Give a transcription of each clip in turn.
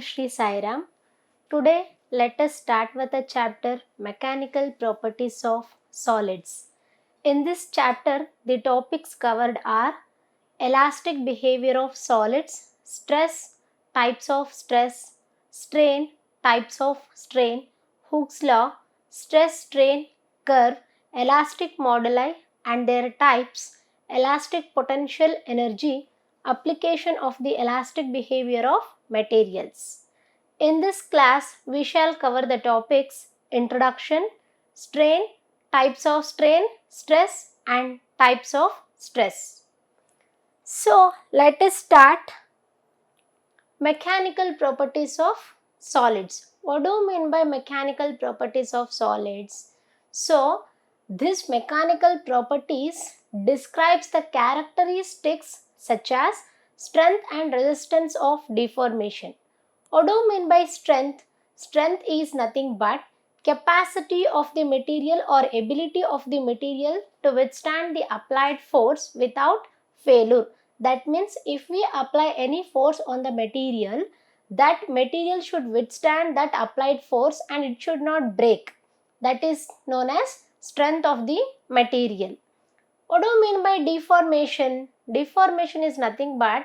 Shri Sairam. Today, let us start with the chapter Mechanical Properties of Solids. In this chapter, the topics covered are elastic behavior of solids, stress, types of stress, strain, types of strain, Hooke's law, stress strain curve, elastic moduli and their types, elastic potential energy, application of the elastic behavior of materials. In this class, we shall cover the topics introduction, strain, types of strain, stress and types of stress. So, let us start mechanical properties of solids. What do you mean by mechanical properties of solids? So, this mechanical properties describes the characteristics such as strength and resistance of deformation. What do you mean by strength? Strength is nothing but capacity of the material or ability of the material to withstand the applied force without failure. That means if we apply any force on the material, that material should withstand that applied force and it should not break. That is known as strength of the material. What do you mean by deformation? Deformation is nothing but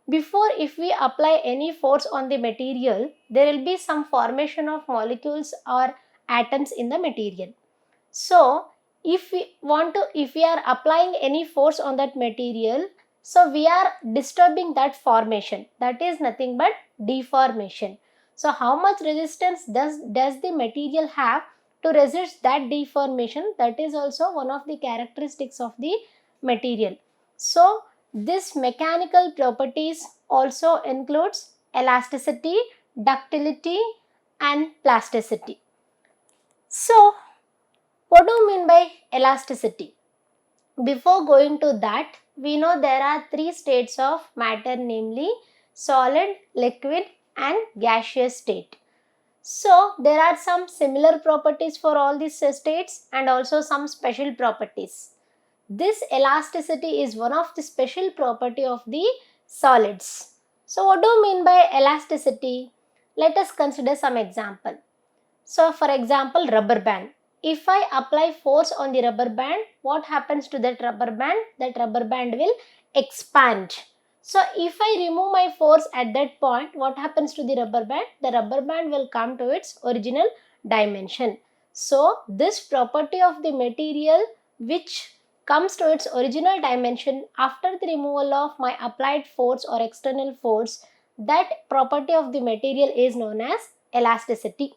before if we apply any force on the material, there will be some formation of molecules or atoms in the material. So, if we are applying any force on that material, so we are disturbing that formation. That is nothing but deformation. So, how much resistance does the material have to resist that deformation? That is also one of the characteristics of the material. So, this mechanical properties also includes elasticity, ductility and plasticity. So, what do you mean by elasticity? Before going to that, we know there are three states of matter, namely solid, liquid and gaseous state. So, there are some similar properties for all these states and also some special properties. This elasticity is one of the special property of the solids. So, what do you mean by elasticity? Let us consider some example. So, for example, rubber band. If I apply force on the rubber band, what happens to that rubber band? That rubber band will expand. So, if I remove my force at that point, what happens to the rubber band? The rubber band will come to its original dimension. So, this property of the material which comes to its original dimension after the removal of my applied force or external force, that property of the material is known as elasticity.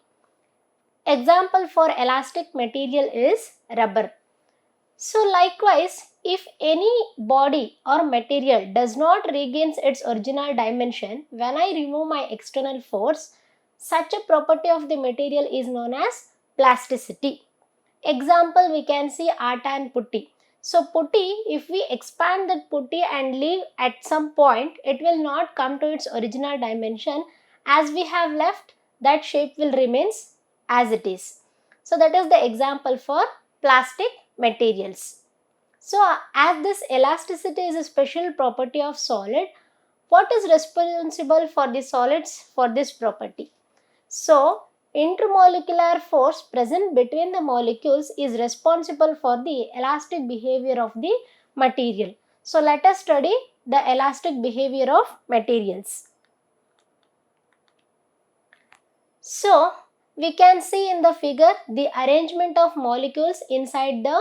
Example for elastic material is rubber. So likewise, if any body or material does not regain its original dimension when I remove my external force, such a property of the material is known as plasticity. Example, we can see atta and putty. So putty, if we expand that putty and leave at some point, it will not come to its original dimension. As we have left, that shape will remain as it is. So that is the example for plastic materials. So as this elasticity is a special property of solid, what is responsible for the solids for this property? So intermolecular force present between the molecules is responsible for the elastic behavior of the material. So let us study the elastic behavior of materials. So we can see in the figure the arrangement of molecules inside the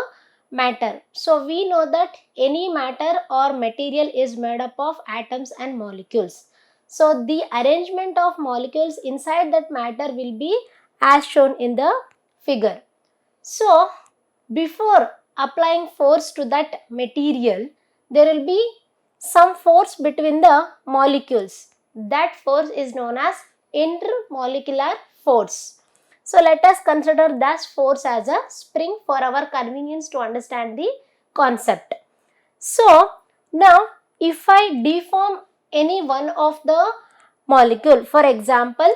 matter. So we know that any matter or material is made up of atoms and molecules. So the arrangement of molecules inside that matter will be as shown in the figure. So before applying force to that material, there will be some force between the molecules. That force is known as intermolecular force. So let us consider this force as a spring for our convenience to understand the concept. So now if I deform any one of the molecule, for example,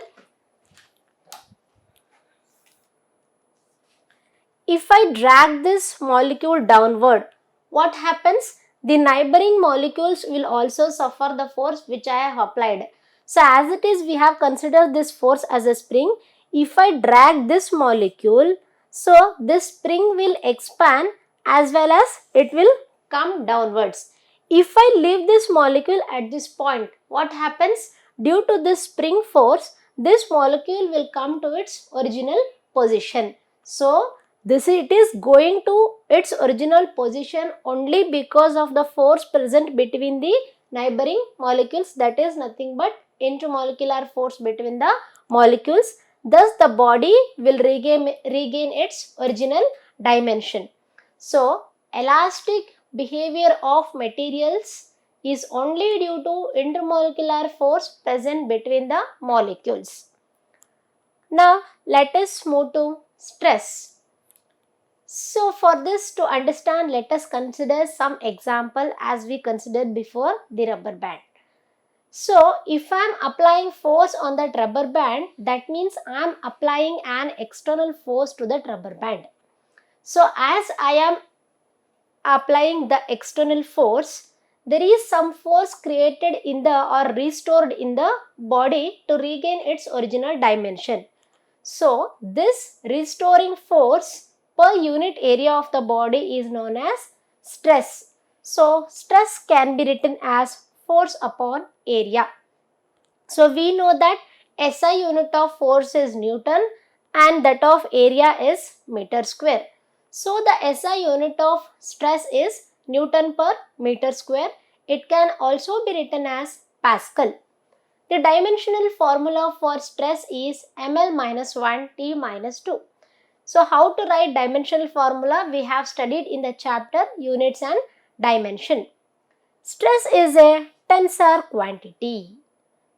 if I drag this molecule downward, what happens? The neighboring molecules will also suffer the force which I have applied. So as it is, we have considered this force as a spring. If I drag this molecule, so this spring will expand as well as it will come downwards. If I leave this molecule at this point, what happens? Due to this spring force, this molecule will come to its original position. So it is going to its original position only because of the force present between the neighboring molecules, that is nothing but intermolecular force between the molecules. Thus the body will regain its original dimension. So elastic behavior of materials is only due to intermolecular force present between the molecules. Now let us move to stress. So for this to understand, let us consider some example as we considered before the rubber band. So if I am applying force on that rubber band, that means I am applying an external force to that rubber band. So as I am applying the external force, there is some force created in the or restored in the body to regain its original dimension. So this restoring force per unit area of the body is known as stress. So stress can be written as force upon area. So we know that SI unit of force is Newton and that of area is meter square. So the SI unit of stress is Newton per meter square. It can also be written as Pascal. The dimensional formula for stress is ml minus 1 T minus 2. So how to write dimensional formula we have studied in the chapter units and dimension. Stress is a tensor quantity.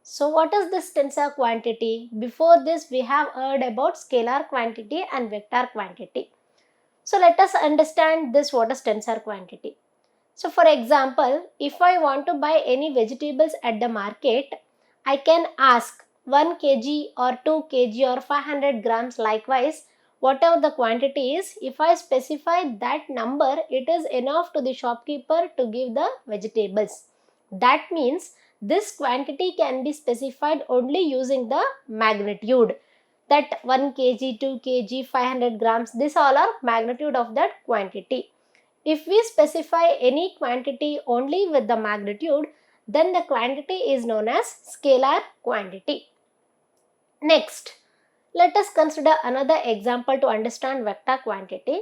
So what is this tensor quantity? Before this we have heard about scalar quantity and vector quantity. So let us understand this, what is tensor quantity. So for example, if I want to buy any vegetables at the market, I can ask 1 kg or 2 kg or 500 grams, likewise whatever the quantity is. If I specify that number, it is enough to the shopkeeper to give the vegetables. That means this quantity can be specified only using the magnitude, that 1 kg, 2 kg, 500 grams, these all are magnitude of that quantity. If we specify any quantity only with the magnitude, then the quantity is known as scalar quantity. Next, let us consider another example to understand vector quantity.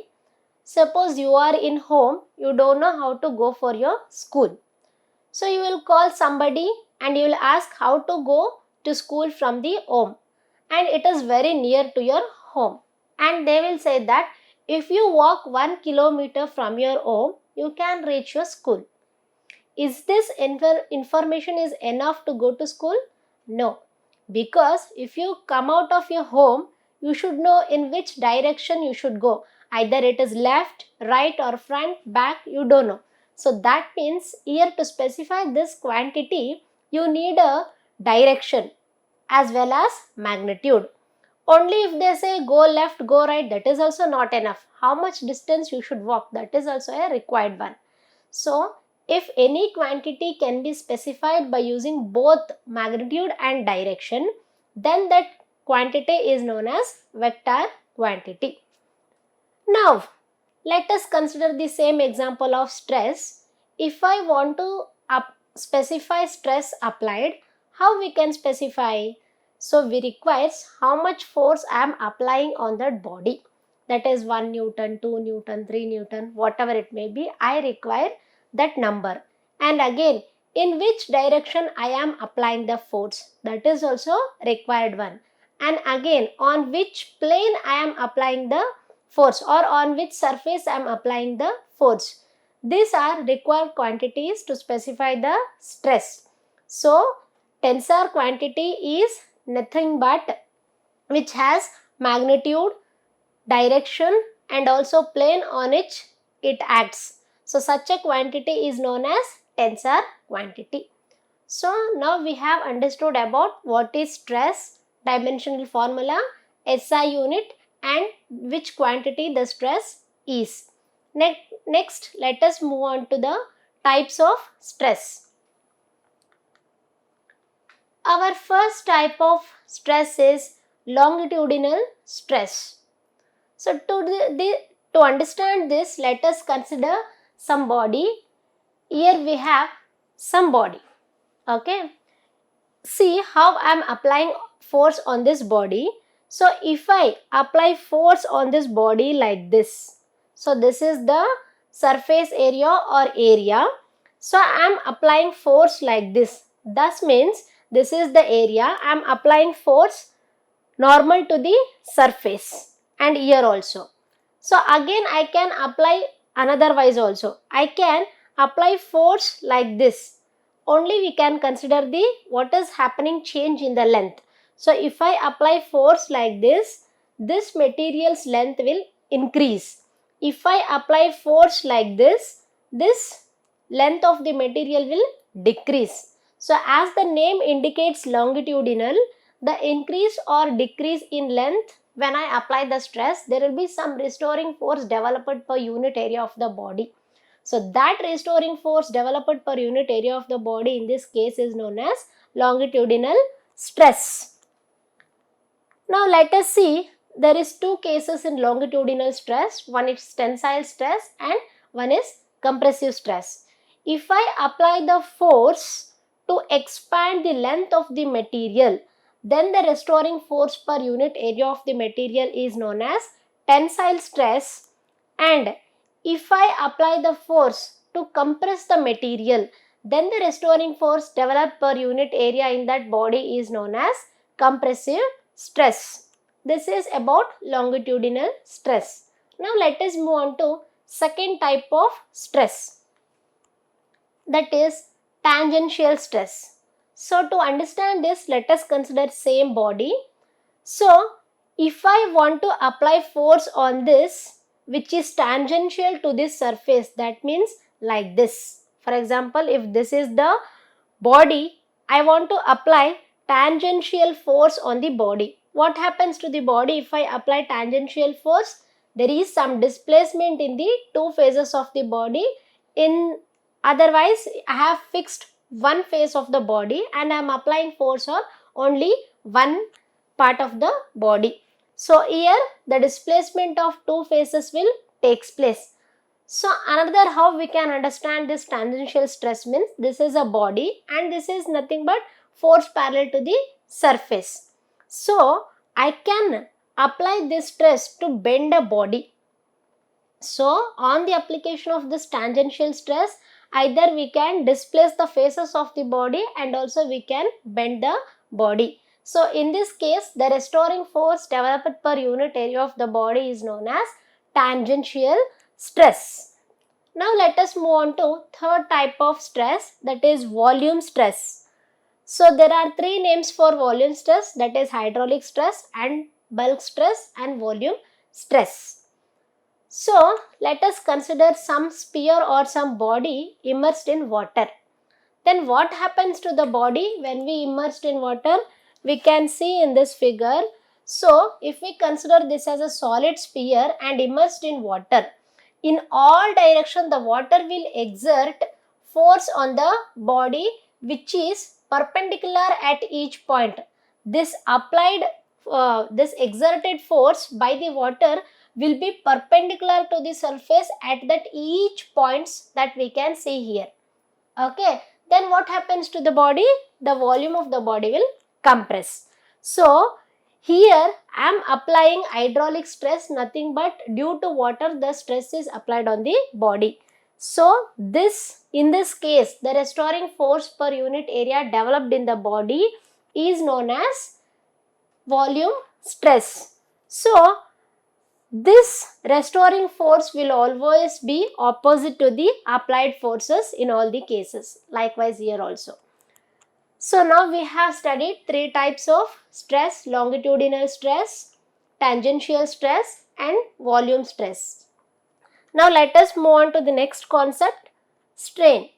Suppose you are in home, you don't know how to go for your school. So you will call somebody and you will ask how to go to school from the home, and it is very near to your home, and they will say that if you walk 1 kilometer from your home, you can reach your school. Is this information is enough to go to school? No, because if you come out of your home, you should know in which direction you should go. Either it is left, right or front, back, you don't know. So that means here to specify this quantity, you need a direction as well as magnitude. Only if they say go left, go right, that is also not enough. How much distance you should walk, that is also a required one. So if any quantity can be specified by using both magnitude and direction, then that quantity is known as vector quantity. Now let us consider the same example of stress. If I want to specify stress applied, how we can specify? So we requires how much force I am applying on that body. That is 1 Newton, 2 Newton, 3 Newton, whatever it may be, I require that number. And again, in which direction I am applying the force, that is also required one. And again, on which plane I am applying the force or on which surface I am applying the force. These are required quantities to specify the stress. So tensor quantity is nothing but which has magnitude, direction and also plane on which it acts. So such a quantity is known as tensor quantity. So now we have understood about what is stress, dimensional formula, SI unit and which quantity the stress is. Next, let us move on to the types of stress. Our first type of stress is longitudinal stress. So to understand this, let us consider some body. Here we have some body. Okay. See how I am applying force on this body. So if I apply force on this body like this, so this is the surface area or area. So I am applying force like this. Thus means this is the area. I am applying force normal to the surface and here also. So again I can apply another wise also. I can apply force like this. Only we can consider the what is happening change in the length. So if I apply force like this material's length will increase. If I apply force like this length of the material will decrease. So as the name indicates longitudinal, the increase or decrease in length when I apply the stress, there will be some restoring force developed per unit area of the body. So that restoring force developed per unit area of the body in this case is known as longitudinal stress. Now let us see, there is two cases in longitudinal stress. One is tensile stress and one is compressive stress. If I apply the force to expand the length of the material, then the restoring force per unit area of the material is known as tensile stress. And if I apply the force to compress the material, then the restoring force developed per unit area in that body is known as compressive stress. This is about longitudinal stress. Now let us move on to second type of stress, that is tangential stress. So to understand this, let us consider same body. So if I want to apply force on this which is tangential to this surface, that means like this. For example, if this is the body, I want to apply tangential force on the body. What happens to the body if I apply tangential force? There is some displacement in the two phases of the body. Otherwise, I have fixed one phase of the body and I am applying force on only one part of the body. So here the displacement of two phases will takes place. So another how we can understand this tangential stress means this is a body and this is nothing but force parallel to the surface. So I can apply this stress to bend a body. So on the application of this tangential stress, either we can displace the faces of the body and also we can bend the body. So in this case, the restoring force developed per unit area of the body is known as tangential stress. Now let us move on to third type of stress, that is volume stress. So there are three names for volume stress, that is hydraulic stress and bulk stress and volume stress. So let us consider some sphere or some body immersed in water. Then what happens to the body when we immersed in water? We can see in this figure. So if we consider this as a solid sphere and immersed in water, in all direction the water will exert force on the body which is perpendicular at each point. This exerted force by the water will be perpendicular to the surface at that each points that we can see here. Okay, then what happens to the body? The volume of the body will compress. So here I am applying hydraulic stress, nothing but due to water the stress is applied on the body. So in this case the restoring force per unit area developed in the body is known as volume stress. So this restoring force will always be opposite to the applied forces in all the cases. Likewise here also. So now we have studied three types of stress: longitudinal stress, tangential stress and volume stress. Now let us move on to the next concept, strain.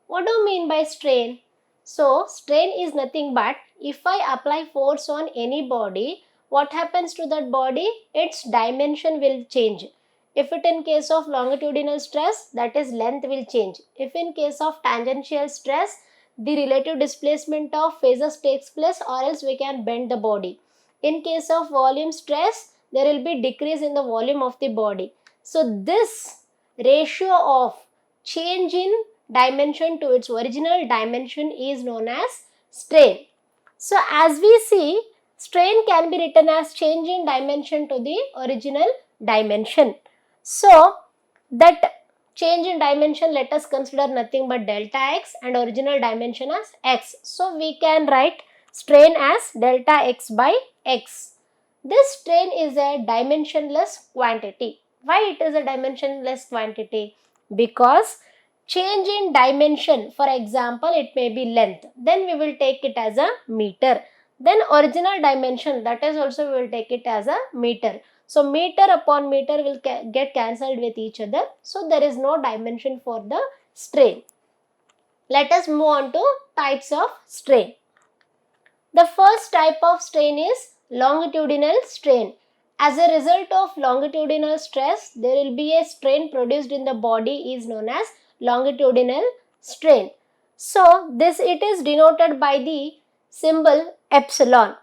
What do you mean by strain? So strain is nothing but if I apply force on any body, what happens to that body? Its dimension will change. If it in case of longitudinal stress, that is length will change. If in case of tangential stress, the relative displacement of phases takes place, or else we can bend the body. In case of volume stress, there will be decrease in the volume of the body. So this ratio of change in dimension to its original dimension is known as strain. So as we see, strain can be written as change in dimension to the original dimension. So that change in dimension, let us consider nothing but delta x and original dimension as x. So we can write strain as delta x by x. This strain is a dimensionless quantity. Why it is a dimensionless quantity? Because change in dimension, for example, it may be length, then we will take it as a meter. Then original dimension, that is also we will take it as a meter. So meter upon meter will get cancelled with each other. So there is no dimension for the strain. Let us move on to types of strain. The first type of strain is longitudinal strain. As a result of longitudinal stress, there will be a strain produced in the body is known as longitudinal strain. So this it is denoted by the symbol epsilon.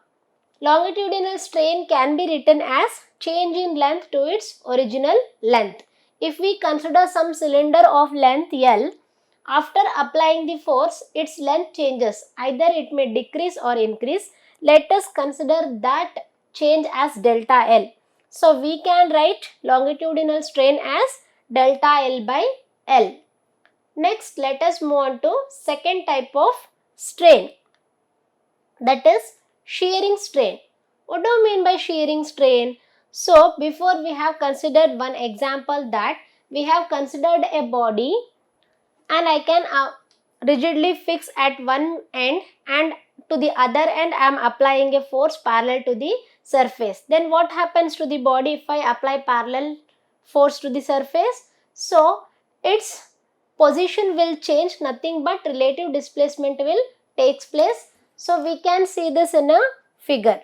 Longitudinal strain can be written as change in length to its original length. If we consider some cylinder of length L, after applying the force, its length changes. Either it may decrease or increase. Let us consider that change as delta L. So we can write longitudinal strain as delta L by L. Next, let us move on to second type of strain, that is shearing strain. What do you mean by shearing strain? So before we have considered one example, that we have considered a body and I can rigidly fix at one end, and to the other end I am applying a force parallel to the surface. Then what happens to the body if I apply parallel force to the surface? So its position will change, nothing but relative displacement will takes place. So we can see this in a figure.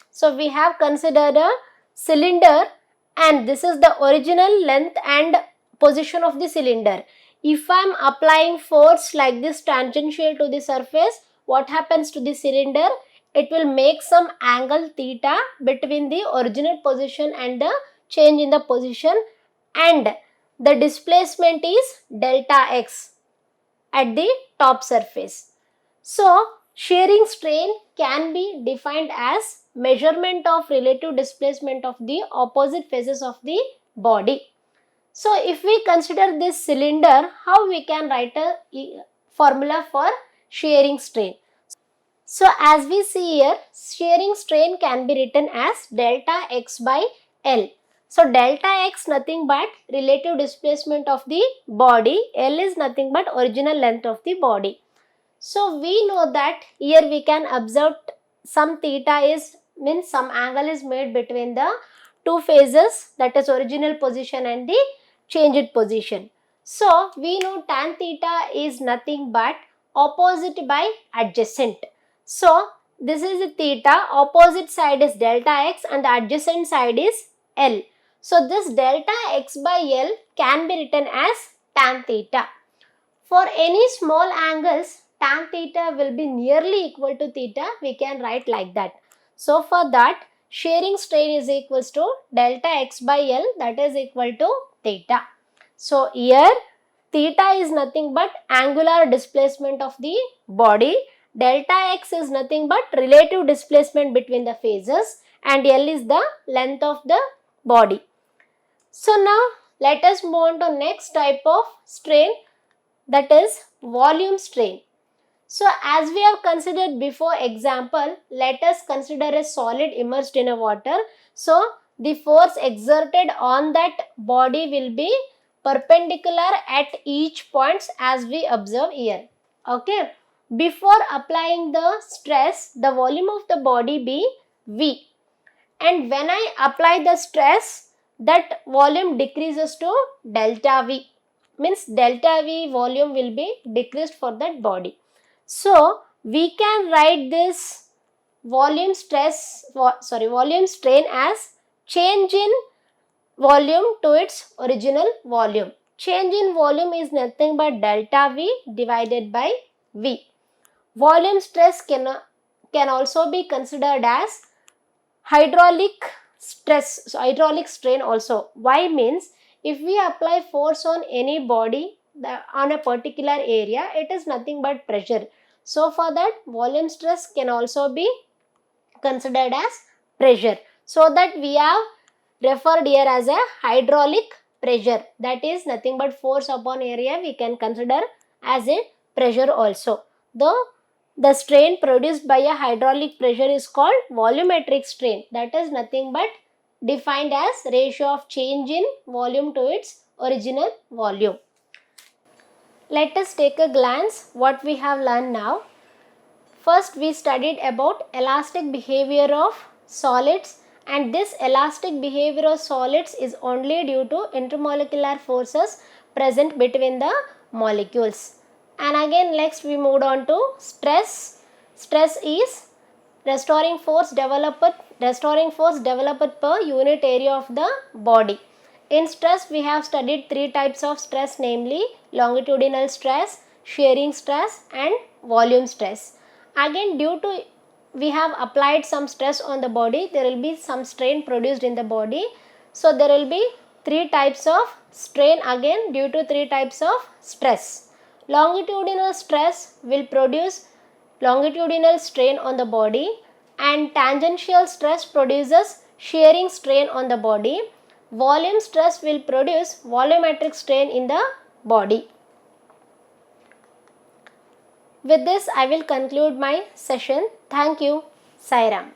So we have considered a cylinder and this is the original length and position of the cylinder. If I am applying force like this tangential to the surface, what happens to the cylinder? It will make some angle theta between the original position and the change in the position, and the displacement is delta x at the top surface. So shearing strain can be defined as measurement of relative displacement of the opposite faces of the body. So if we consider this cylinder, how we can write a formula for shearing strain? So as we see here, shearing strain can be written as delta x by L. So delta x nothing but relative displacement of the body, L is nothing but original length of the body. So we know that here we can observe some theta is means some angle is made between the two phases, that is original position and the changed position. So we know tan theta is nothing but opposite by adjacent. So this is the theta, opposite side is delta x and the adjacent side is L. So this delta x by L can be written as tan theta. For any small angles, tan theta will be nearly equal to theta, we can write like that. So for that, shearing strain is equals to delta x by L, that is equal to theta. So here theta is nothing but angular displacement of the body, delta x is nothing but relative displacement between the phases, and L is the length of the body. So now let us move on to next type of strain, that is volume strain. So as we have considered before example, let us consider a solid immersed in a water. So the force exerted on that body will be perpendicular at each points as we observe here. Okay. Before applying the stress, the volume of the body be V, and when I apply the stress, that volume decreases to delta V, means delta V volume will be decreased for that body. So we can write this volume strain as change in volume to its original volume. Change in volume is nothing but delta V divided by V. volume stress can also be considered as hydraulic stress, so hydraulic strain also. Why means, if we apply force on any body on a particular area, it is nothing but pressure. So for that, volume stress can also be considered as pressure. So that we have referred here as a hydraulic pressure, that is nothing but force upon area we can consider as a pressure also. The strain produced by a hydraulic pressure is called volumetric strain, that is nothing but defined as ratio of change in volume to its original volume. Let us take a glance what we have learned now. First, we studied about elastic behavior of solids, and this elastic behavior of solids is only due to intermolecular forces present between the molecules. And again, next we moved on to stress. Stress is restoring force developed per unit area of the body. In stress, we have studied three types of stress, namely longitudinal stress, shearing stress, and volume stress. Again, due to we have applied some stress on the body, there will be some strain produced in the body. So there will be three types of strain again due to three types of stress. Longitudinal stress will produce longitudinal strain on the body, and tangential stress produces shearing strain on the body. Volume stress will produce volumetric strain in the body. With this, I will conclude my session. Thank you. Sai Ram.